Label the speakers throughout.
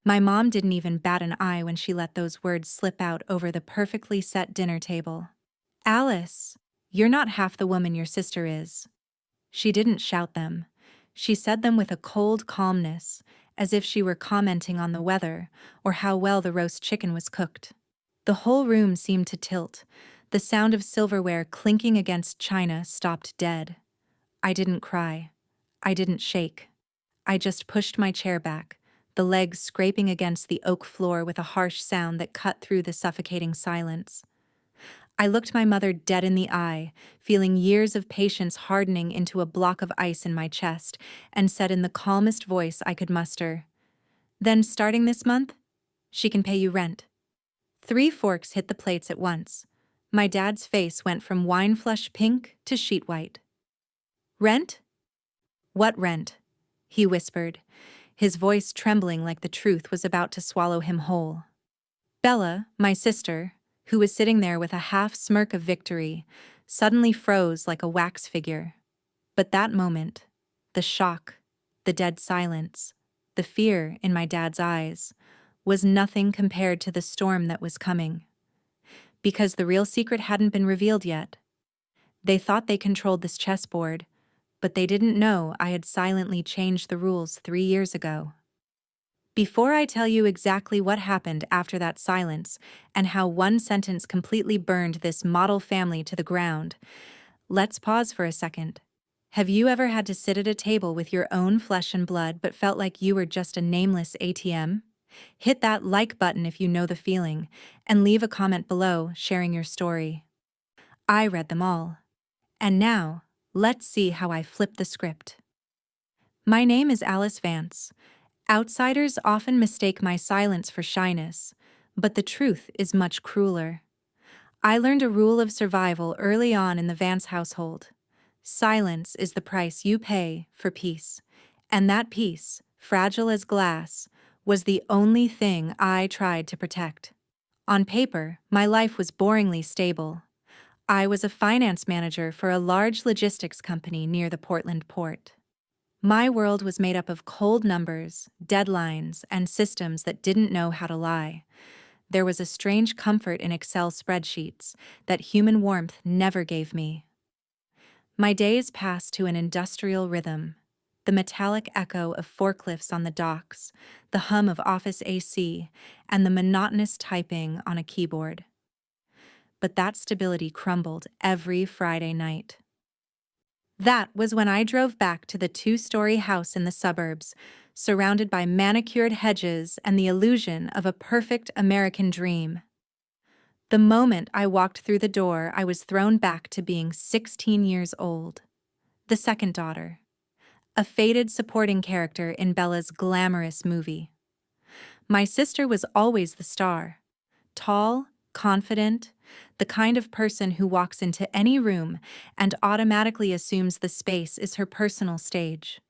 Speaker 1: My mom didn't even bat an eye when she let those words slip out over the perfectly set dinner table. "Alice, you're not half the woman your sister is." She didn't shout them. She said them with a cold calmness, as if she were commenting on the weather or how well the roast chicken was cooked. The whole room seemed to tilt. The sound of silverware clinking against china stopped dead. I didn't cry. I didn't shake. I just pushed my chair back, the legs scraping against the oak floor with a harsh sound that cut through the suffocating silence. I looked my mother dead in the eye, feeling years of patience hardening into a block of ice in my chest, and said in the calmest voice I could muster, "Then starting this month, she can pay you rent." 3 forks hit the plates at once. My dad's face went from wine-flush pink to sheet white. "Rent? What rent?" he whispered, his voice trembling like the truth was about to swallow him whole. Bella, my sister, who was sitting there with a half smirk of victory, suddenly froze like a wax figure. But that moment, the shock, the dead silence, the fear in my dad's eyes, was nothing compared to the storm that was coming. Because the real secret hadn't been revealed yet. They thought they controlled this chessboard, but they didn't know I had silently changed the rules 3 years ago. Before I tell you exactly what happened after that silence and how one sentence completely burned this model family to the ground, let's pause for a second. Have you ever had to sit at a table with your own flesh and blood but felt like you were just a nameless ATM? Hit that like button if you know the feeling, and leave a comment below sharing your story. I read them all. And now, let's see how I flip the script. My name is Alice Vance. Outsiders often mistake my silence for shyness, but the truth is much crueler. I learned a rule of survival early on in the Vance household. Silence is the price you pay for peace, and that peace, fragile as glass, was the only thing I tried to protect. On paper, my life was boringly stable. I was a finance manager for a large logistics company near the Portland port. My world was made up of cold numbers, deadlines, and systems that didn't know how to lie. There was a strange comfort in Excel spreadsheets that human warmth never gave me. My days passed to an industrial rhythm. The metallic echo of forklifts on the docks, the hum of office AC, and the monotonous typing on a keyboard. But that stability crumbled every Friday night. That was when I drove back to the 2-story house in the suburbs, surrounded by manicured hedges and the illusion of a perfect American dream. The moment I walked through the door, I was thrown back to being 16 years old. The second daughter. A faded supporting character in Bella's glamorous movie. My sister was always the star. Tall, confident, the kind of person who walks into any room and automatically assumes the space is her personal stage.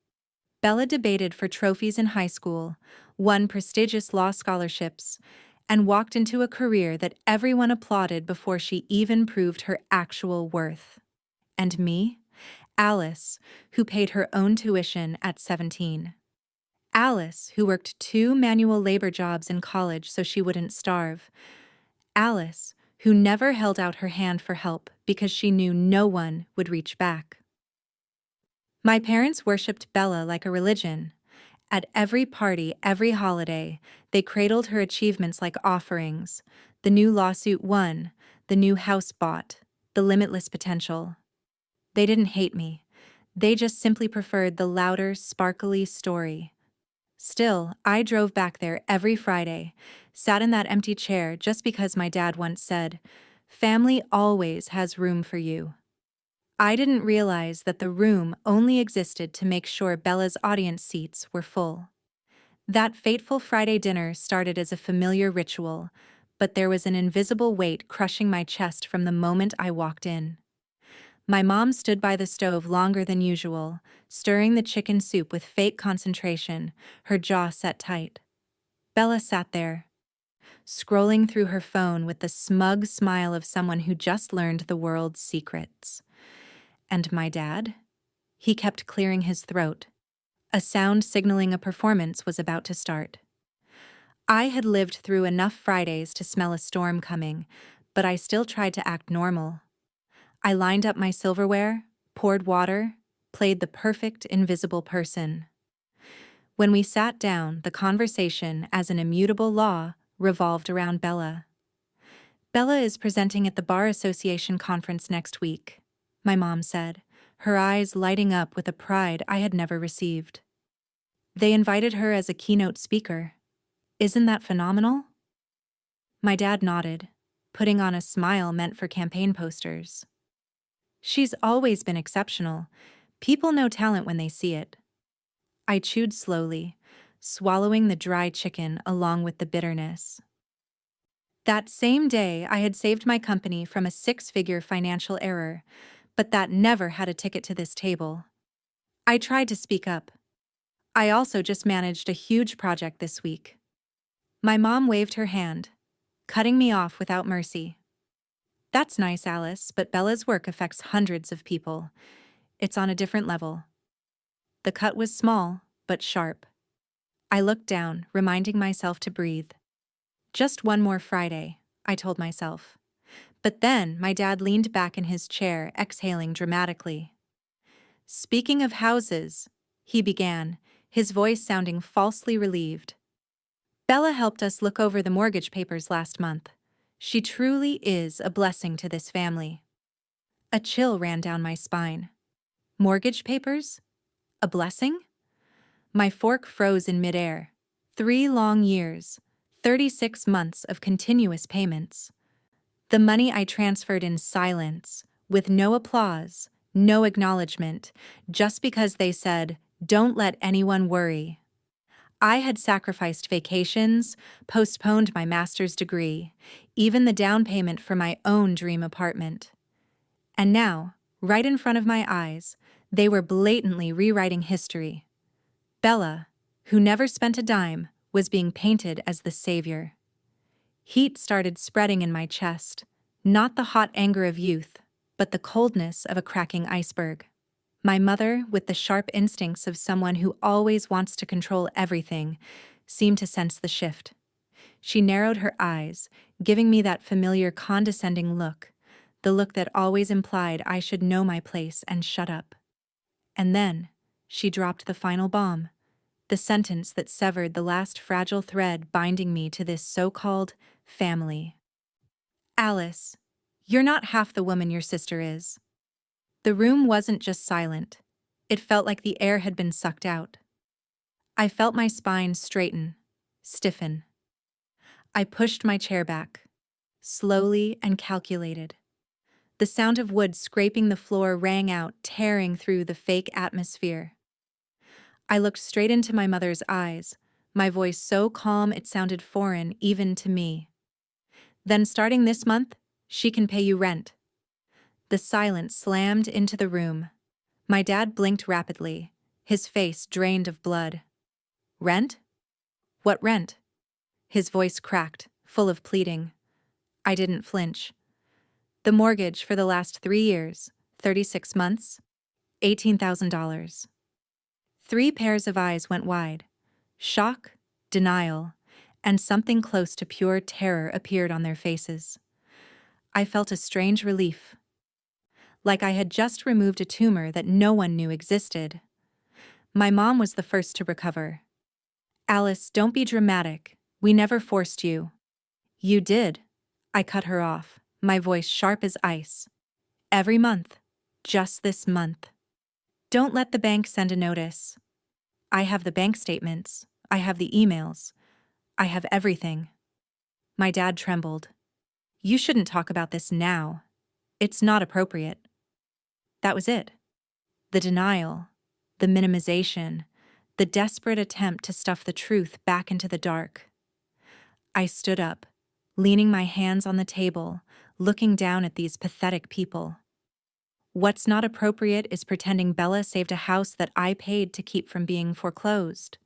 Speaker 1: Bella debated for trophies in high school, won prestigious law scholarships, and walked into a career that everyone applauded before she even proved her actual worth. And me? Alice, who paid her own tuition at 17. Alice, who worked 2 manual labor jobs in college so she wouldn't starve. Alice, who never held out her hand for help because she knew no one would reach back. My parents worshipped Bella like a religion. At every party, every holiday, they cradled her achievements like offerings: the new lawsuit won, the new house bought, the limitless potential. They didn't hate me. They just simply preferred the louder, sparkly story. Still, I drove back there every Friday, sat in that empty chair just because my dad once said, "Family always has room for you." I didn't realize that the room only existed to make sure Bella's audience seats were full. That fateful Friday dinner started as a familiar ritual, but there was an invisible weight crushing my chest from the moment I walked in. My mom stood by the stove longer than usual, stirring the chicken soup with fake concentration, her jaw set tight. Bella sat there, scrolling through her phone with the smug smile of someone who just learned the world's secrets. And my dad? He kept clearing his throat, a sound signaling a performance was about to start. I had lived through enough Fridays to smell a storm coming, but I still tried to act normal. I lined up my silverware, poured water, played the perfect invisible person. When we sat down, the conversation, as an immutable law, revolved around Bella. Bella is presenting at the Bar Association conference next week, my mom said, her eyes lighting up with a pride I had never received. They invited her as a keynote speaker. Isn't that phenomenal? My dad nodded, putting on a smile meant for campaign posters. She's always been exceptional. People know talent when they see it. I chewed slowly, swallowing the dry chicken along with the bitterness. That same day, I had saved my company from a six-figure financial error, but that never had a ticket to this table. I tried to speak up. I also just managed a huge project this week. My mom waved her hand, cutting me off without mercy. That's nice, Alice, but Bella's work affects hundreds of people. It's on a different level. The cut was small, but sharp. I looked down, reminding myself to breathe. Just one more Friday, I told myself. But then my dad leaned back in his chair, exhaling dramatically. Speaking of houses, he began, his voice sounding falsely relieved. Bella helped us look over the mortgage papers last month. She truly is a blessing to this family. A chill ran down my spine. Mortgage papers? A blessing? My fork froze in midair. 3 long years, 36 months of continuous payments. The money I transferred in silence, with no applause, no acknowledgement, just because they said, "Don't let anyone worry." I had sacrificed vacations, postponed my master's degree, even the down payment for my own dream apartment. And now, right in front of my eyes, they were blatantly rewriting history. Bella, who never spent a dime, was being painted as the savior. Heat started spreading in my chest, not the hot anger of youth, but the coldness of a cracking iceberg. My mother, with the sharp instincts of someone who always wants to control everything, seemed to sense the shift. She narrowed her eyes, giving me that familiar condescending look, the look that always implied I should know my place and shut up. And then, she dropped the final bomb, the sentence that severed the last fragile thread binding me to this so-called family. Alice, you're not half the woman your sister is. The room wasn't just silent. It felt like the air had been sucked out. I felt my spine straighten, stiffen. I pushed my chair back, slowly and calculated. The sound of wood scraping the floor rang out, tearing through the fake atmosphere. I looked straight into my mother's eyes, my voice so calm it sounded foreign even to me. Then starting this month, she can pay you rent. The silence slammed into the room. My dad blinked rapidly, his face drained of blood. Rent? What rent? His voice cracked, full of pleading. I didn't flinch. The mortgage for the last 3 years, 36 months, $18,000. 3 pairs of eyes went wide. Shock, denial, and something close to pure terror appeared on their faces. I felt a strange relief, like I had just removed a tumor that no one knew existed. My mom was the first to recover. Alice, don't be dramatic. We never forced you. You did. I cut her off, my voice sharp as ice. Every month. Just this month. Don't let the bank send a notice. I have the bank statements. I have the emails. I have everything. My dad trembled. You shouldn't talk about this now. It's not appropriate. That was it. The denial, the minimization, the desperate attempt to stuff the truth back into the dark. I stood up, leaning my hands on the table, looking down at these pathetic people. What's not appropriate is pretending Bella saved a house that I paid to keep from being foreclosed.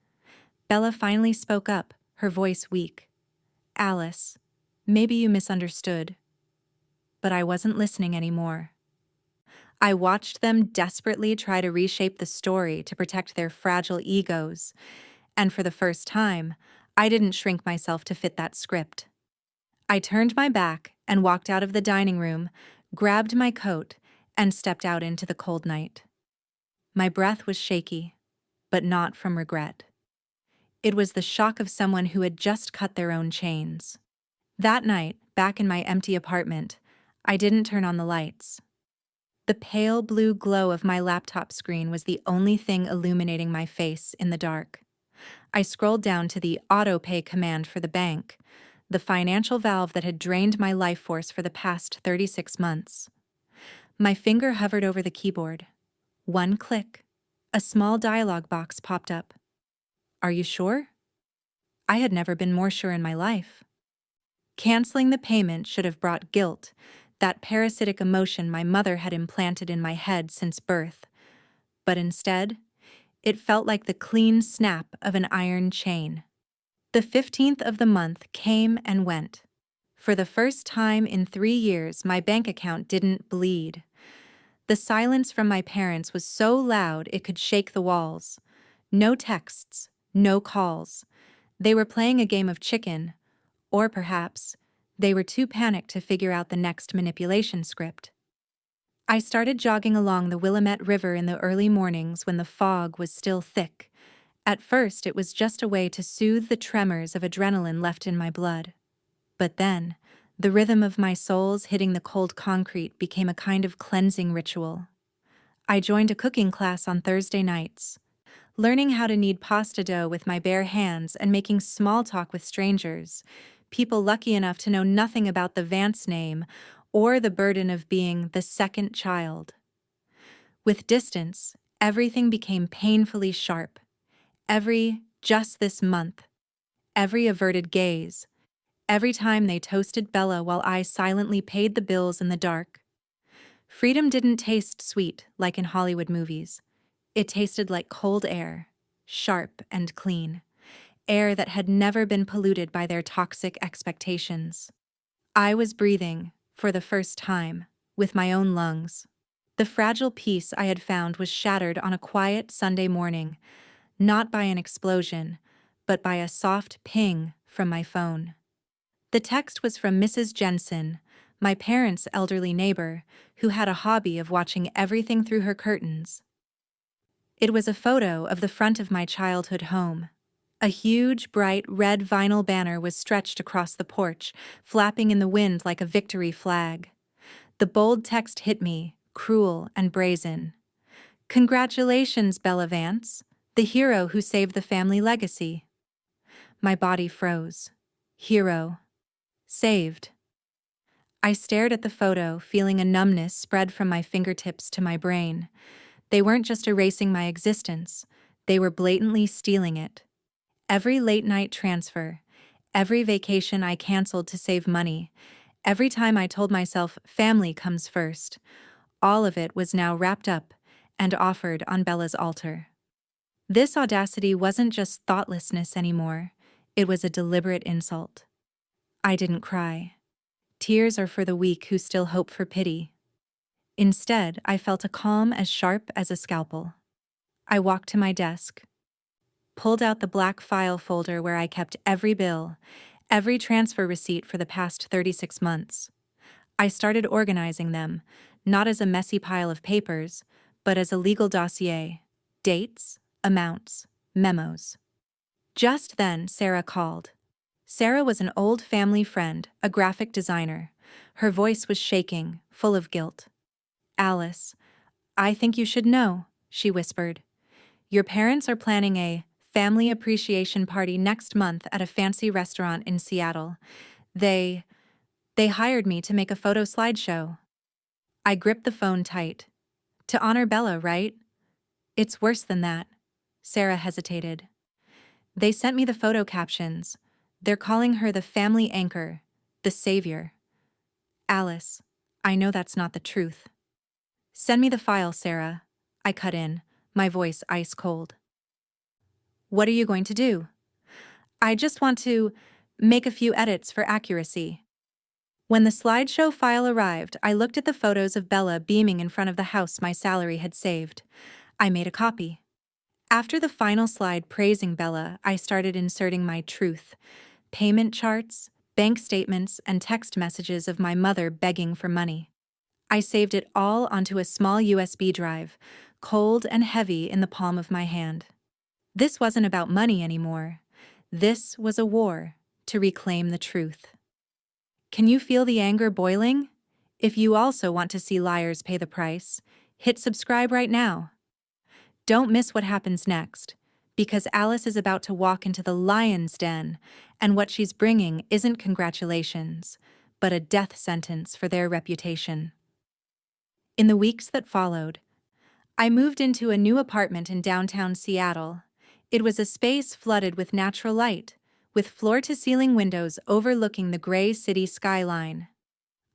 Speaker 1: Bella finally spoke up, her voice weak. Alice, maybe you misunderstood. But I wasn't listening anymore. I watched them desperately try to reshape the story to protect their fragile egos, and for the first time, I didn't shrink myself to fit that script. I turned my back and walked out of the dining room, grabbed my coat, and stepped out into the cold night. My breath was shaky, but not from regret. It was the shock of someone who had just cut their own chains. That night, back in my empty apartment, I didn't turn on the lights. The pale blue glow of my laptop screen was the only thing illuminating my face in the dark. I scrolled down to the auto-pay command for the bank, the financial valve that had drained my life force for the past 36 months. My finger hovered over the keyboard. One click. A small dialog box popped up. Are you sure? I had never been more sure in my life. Canceling the payment should have brought guilt, that parasitic emotion my mother had implanted in my head since birth. But instead, it felt like the clean snap of an iron chain. The 15th of the month came and went. For the first time in 3 years, my bank account didn't bleed. The silence from my parents was so loud it could shake the walls. No texts, no calls. They were playing a game of chicken, or perhaps they were too panicked to figure out the next manipulation script. I started jogging along the Willamette River in the early mornings when the fog was still thick. At first, it was just a way to soothe the tremors of adrenaline left in my blood. But then, the rhythm of my soles hitting the cold concrete became a kind of cleansing ritual. I joined a cooking class on Thursday nights, learning how to knead pasta dough with my bare hands and making small talk with strangers, people lucky enough to know nothing about the Vance name or the burden of being the second child. With distance, everything became painfully sharp. Every "just this month," every averted gaze, every time they toasted Bella while I silently paid the bills in the dark. Freedom didn't taste sweet like in Hollywood movies. It tasted like cold air, sharp and clean, air that had never been polluted by their toxic expectations. I was breathing, for the first time, with my own lungs. The fragile peace I had found was shattered on a quiet Sunday morning, not by an explosion, but by a soft ping from my phone. The text was from Mrs. Jensen, my parents' elderly neighbor, who had a hobby of watching everything through her curtains. It was a photo of the front of my childhood home. A huge, bright red vinyl banner was stretched across the porch, flapping in the wind like a victory flag. The bold text hit me, cruel and brazen. "Congratulations, Bella Vance, the hero who saved the family legacy." My body froze. Hero. Saved. I stared at the photo, feeling a numbness spread from my fingertips to my brain. They weren't just erasing my existence, they were blatantly stealing it. Every late-night transfer, every vacation I canceled to save money, every time I told myself family comes first, all of it was now wrapped up and offered on Bella's altar. This audacity wasn't just thoughtlessness anymore, it was a deliberate insult. I didn't cry. Tears are for the weak who still hope for pity. Instead, I felt a calm as sharp as a scalpel. I walked to my desk, pulled out the black file folder where I kept every bill, every transfer receipt for the past 36 months. I started organizing them, not as a messy pile of papers, but as a legal dossier: dates, amounts, memos. Just then, Sarah called. Sarah was an old family friend, a graphic designer. Her voice was shaking, full of guilt. "Alice, I think you should know," she whispered. "Your parents are planning a family appreciation party next month at a fancy restaurant in Seattle. They hired me to make a photo slideshow." I gripped the phone tight. "To honor Bella, right?" "It's worse than that." Sarah hesitated. "They sent me the photo captions. They're calling her the family anchor, the savior." "Alice, I know that's not the truth." "Send me the file, Sarah," I cut in, my voice ice cold. "What are you going to do?" "I just want to make a few edits for accuracy." When the slideshow file arrived, I looked at the photos of Bella beaming in front of the house my salary had saved. I made a copy. After the final slide praising Bella, I started inserting my truth: payment charts, bank statements, and text messages of my mother begging for money. I saved it all onto a small USB drive, cold and heavy in the palm of my hand. This wasn't about money anymore. This was a war to reclaim the truth. Can you feel the anger boiling? If you also want to see liars pay the price, hit subscribe right now. Don't miss what happens next, because Alice is about to walk into the lion's den, and what she's bringing isn't congratulations, but a death sentence for their reputation. In the weeks that followed, I moved into a new apartment in downtown Seattle. It was a space flooded with natural light, with floor-to-ceiling windows overlooking the gray city skyline.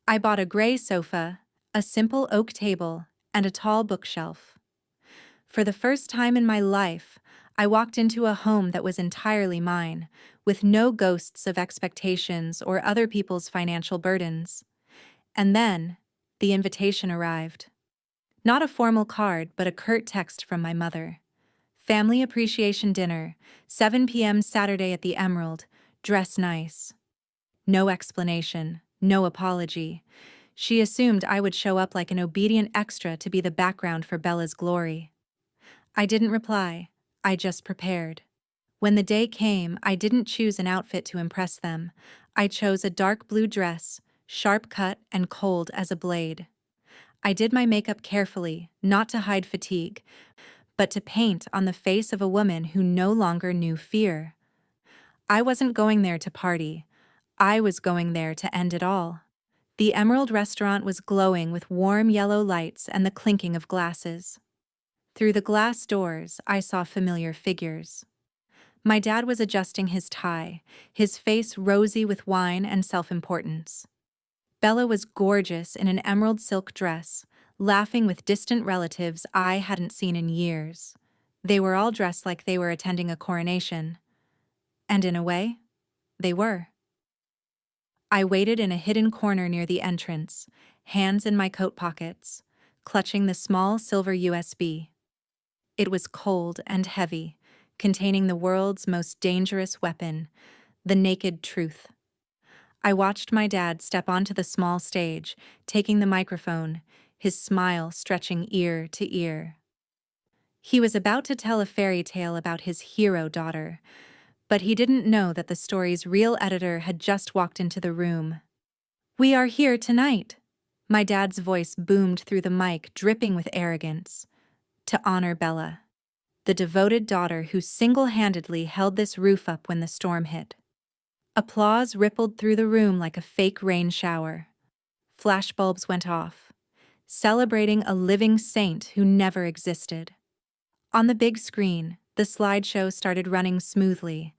Speaker 1: I bought a gray sofa, a simple oak table, and a tall bookshelf. For the first time in my life, I walked into a home that was entirely mine, with no ghosts of expectations or other people's financial burdens. And then, the invitation arrived. Not a formal card, but a curt text from my mother. Family appreciation dinner, 7 p.m. Saturday at the Emerald. Dress nice. No explanation, no apology. She assumed I would show up like an obedient extra to be the background for Bella's glory. I didn't reply. I just prepared. When the day came, I didn't choose an outfit to impress them. I chose a dark blue dress, sharp cut and cold as a blade. I did my makeup carefully, not to hide fatigue, but to paint on the face of a woman who no longer knew fear. I wasn't going there to party. I was going there to end it all. The Emerald restaurant was glowing with warm yellow lights and the clinking of glasses. Through the glass doors, I saw familiar figures. My dad was adjusting his tie, his face rosy with wine and self-importance. Bella was gorgeous in an emerald silk dress, laughing with distant relatives I hadn't seen in years. They were all dressed like they were attending a coronation. And in a way, they were. I waited in a hidden corner near the entrance, hands in my coat pockets, clutching the small silver USB. It was cold and heavy, containing the world's most dangerous weapon, the naked truth. I watched my dad step onto the small stage, taking the microphone, his smile stretching ear to ear. He was about to tell a fairy tale about his hero daughter, but he didn't know that the story's real editor had just walked into the room. "We are here tonight," my dad's voice boomed through the mic, dripping with arrogance, "to honor Bella, the devoted daughter who single-handedly held this roof up when the storm hit." Applause rippled through the room like a fake rain shower. Flashbulbs went off, celebrating a living saint who never existed. On the big screen, the slideshow started running smoothly.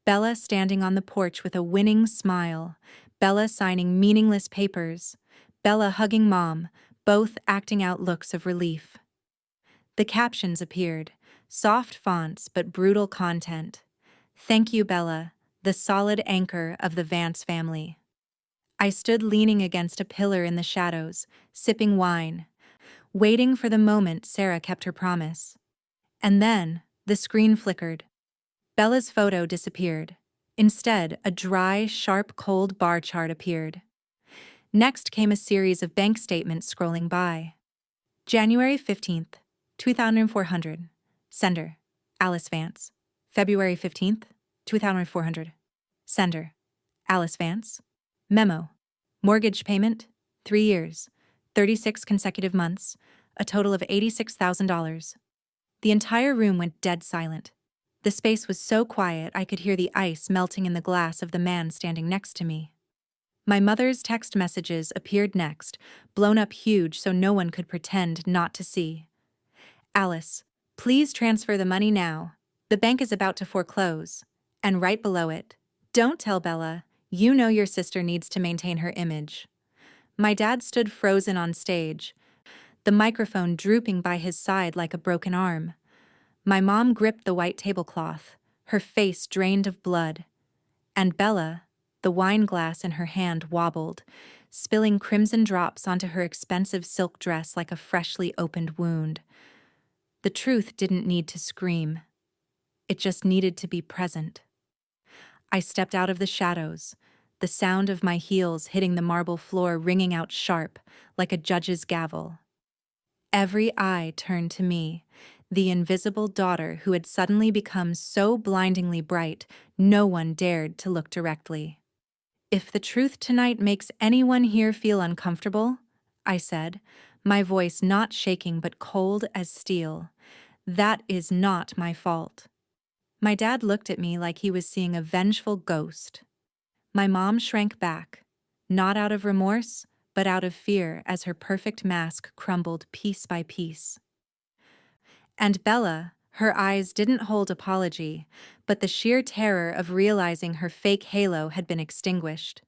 Speaker 1: Bella standing on the porch with a winning smile, Bella signing meaningless papers, Bella hugging Mom, both acting out looks of relief. The captions appeared, soft fonts but brutal content. "Thank you, Bella, the solid anchor of the Vance family." I stood leaning against a pillar in the shadows, sipping wine, waiting for the moment Sarah kept her promise. And then, the screen flickered. Bella's photo disappeared. Instead, a dry, sharp, cold bar chart appeared. Next came a series of bank statements scrolling by. January 15th, 2,400. Sender, Alice Vance. February 15th, 2,400. Sender, Alice Vance. Memo. Mortgage payment, 3 years, 36 consecutive months, a total of $86,000. The entire room went dead silent. The space was so quiet I could hear the ice melting in the glass of the man standing next to me. My mother's text messages appeared next, blown up huge so no one could pretend not to see. "Alice, please transfer the money now. The bank is about to foreclose." And right below it, "Don't tell Bella. You know your sister needs to maintain her image." My dad stood frozen on stage, the microphone drooping by his side like a broken arm. My mom gripped the white tablecloth, her face drained of blood. And Bella, the wine glass in her hand, wobbled, spilling crimson drops onto her expensive silk dress like a freshly opened wound. The truth didn't need to scream. It just needed to be present. I stepped out of the shadows, the sound of my heels hitting the marble floor ringing out sharp, like a judge's gavel. Every eye turned to me, the invisible daughter who had suddenly become so blindingly bright, no one dared to look directly. "If the truth tonight makes anyone here feel uncomfortable," I said, my voice not shaking but cold as steel, "that is not my fault." My dad looked at me like he was seeing a vengeful ghost. My mom shrank back, not out of remorse, but out of fear as her perfect mask crumbled piece by piece. And Bella, her eyes didn't hold apology, but the sheer terror of realizing her fake halo had been extinguished.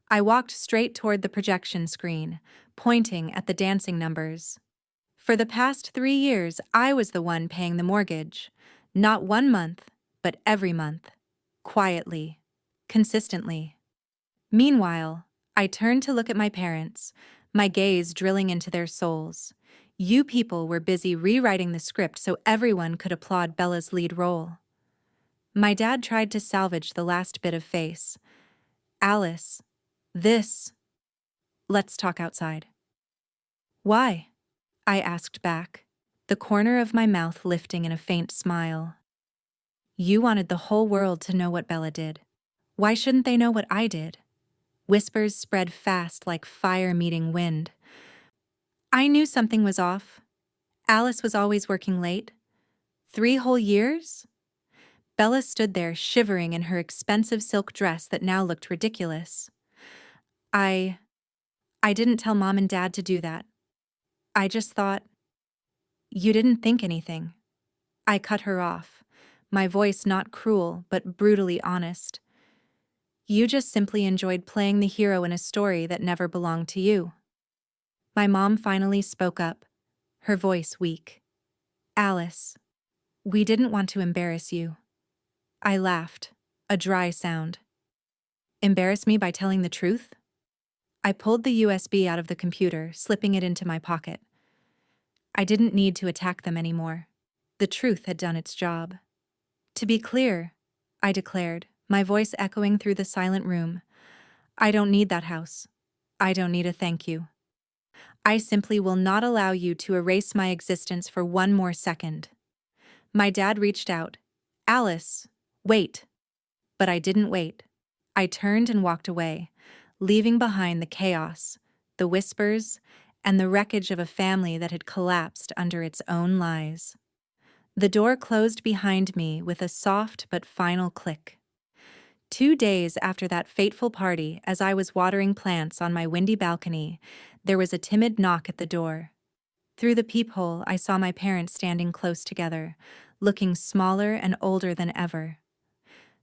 Speaker 1: I walked straight toward the projection screen, pointing at the dancing numbers. For the past 3 years, I was the one paying the mortgage. Not 1 month, but every month. Quietly. Consistently. Meanwhile, I turned to look at my parents, my gaze drilling into their souls. You people were busy rewriting the script so everyone could applaud Bella's lead role. My dad tried to salvage the last bit of face. "Alice, this. Let's talk outside." "Why?" I asked back, the corner of my mouth lifting in a faint smile. "You wanted the whole world to know what Bella did. Why shouldn't they know what I did?" Whispers spread fast like fire meeting wind. I knew something was off. Alice was always working late. 3 whole years? Bella stood there shivering in her expensive silk dress that now looked ridiculous. I didn't tell Mom and Dad to do that. I just thought, you didn't think anything. I cut her off, my voice not cruel but brutally honest. You just simply enjoyed playing the hero in a story that never belonged to you. My mom finally spoke up, her voice weak. "Alice, we didn't want to embarrass you." I laughed, a dry sound. "Embarrass me by telling the truth?" I pulled the USB out of the computer, slipping it into my pocket. I didn't need to attack them anymore. The truth had done its job. "To be clear," I declared, my voice echoing through the silent room, "I don't need that house. I don't need a thank you. I simply will not allow you to erase my existence for one more second." My dad reached out. "Alice, wait." But I didn't wait. I turned and walked away, leaving behind the chaos, the whispers, and the wreckage of a family that had collapsed under its own lies. The door closed behind me with a soft but final click. 2 days after that fateful party, as I was watering plants on my windy balcony, there was a timid knock at the door. Through the peephole, I saw my parents standing close together, looking smaller and older than ever.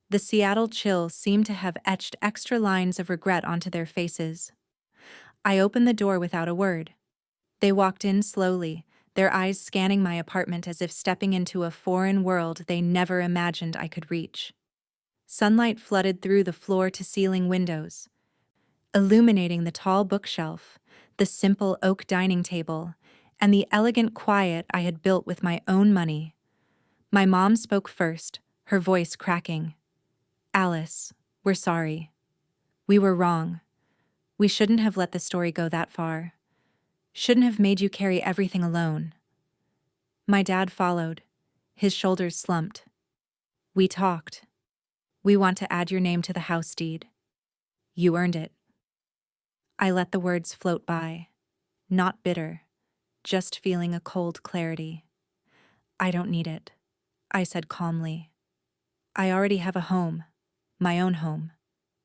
Speaker 1: The Seattle chill seemed to have etched extra lines of regret onto their faces. I opened the door without a word. They walked in slowly, their eyes scanning my apartment as if stepping into a foreign world they never imagined I could reach. Sunlight flooded through the floor-to-ceiling windows, illuminating the tall bookshelf, the simple oak dining table, and the elegant quiet I had built with my own money. My mom spoke first, her voice cracking. "Alice, we're sorry. We were wrong. We shouldn't have let the story go that far. Shouldn't have made you carry everything alone." My dad followed, his shoulders slumped. "We talked. We want to add your name to the house deed. You earned it." I let the words float by, not bitter, just feeling a cold clarity. "I don't need it," I said calmly. "I already have a home, my own home.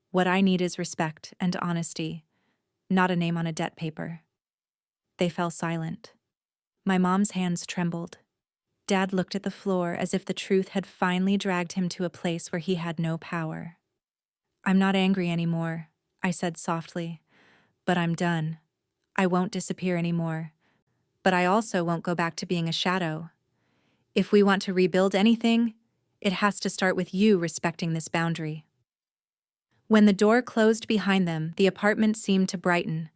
Speaker 1: What I need is respect and honesty, not a name on a debt paper." They fell silent. My mom's hands trembled. Dad looked at the floor as if the truth had finally dragged him to a place where he had no power. "I'm not angry anymore," I said softly, "but I'm done. I won't disappear anymore. But I also won't go back to being a shadow. If we want to rebuild anything, it has to start with you respecting this boundary." When the door closed behind them, the apartment seemed to brighten.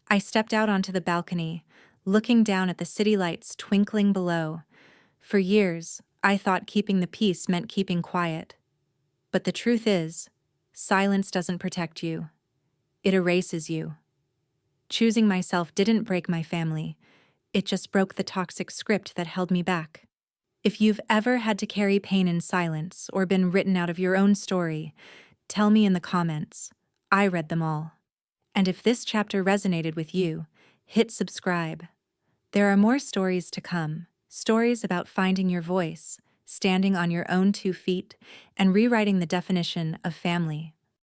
Speaker 1: I stepped out onto the balcony, looking down at the city lights twinkling below. For years, I thought keeping the peace meant keeping quiet. But the truth is, silence doesn't protect you. It erases you. Choosing myself didn't break my family. It just broke the toxic script that held me back. If you've ever had to carry pain in silence or been written out of your own story, tell me in the comments. I read them all. And if this chapter resonated with you, hit subscribe. There are more stories to come, stories about finding your voice, standing on your own 2 feet, and rewriting the definition of family.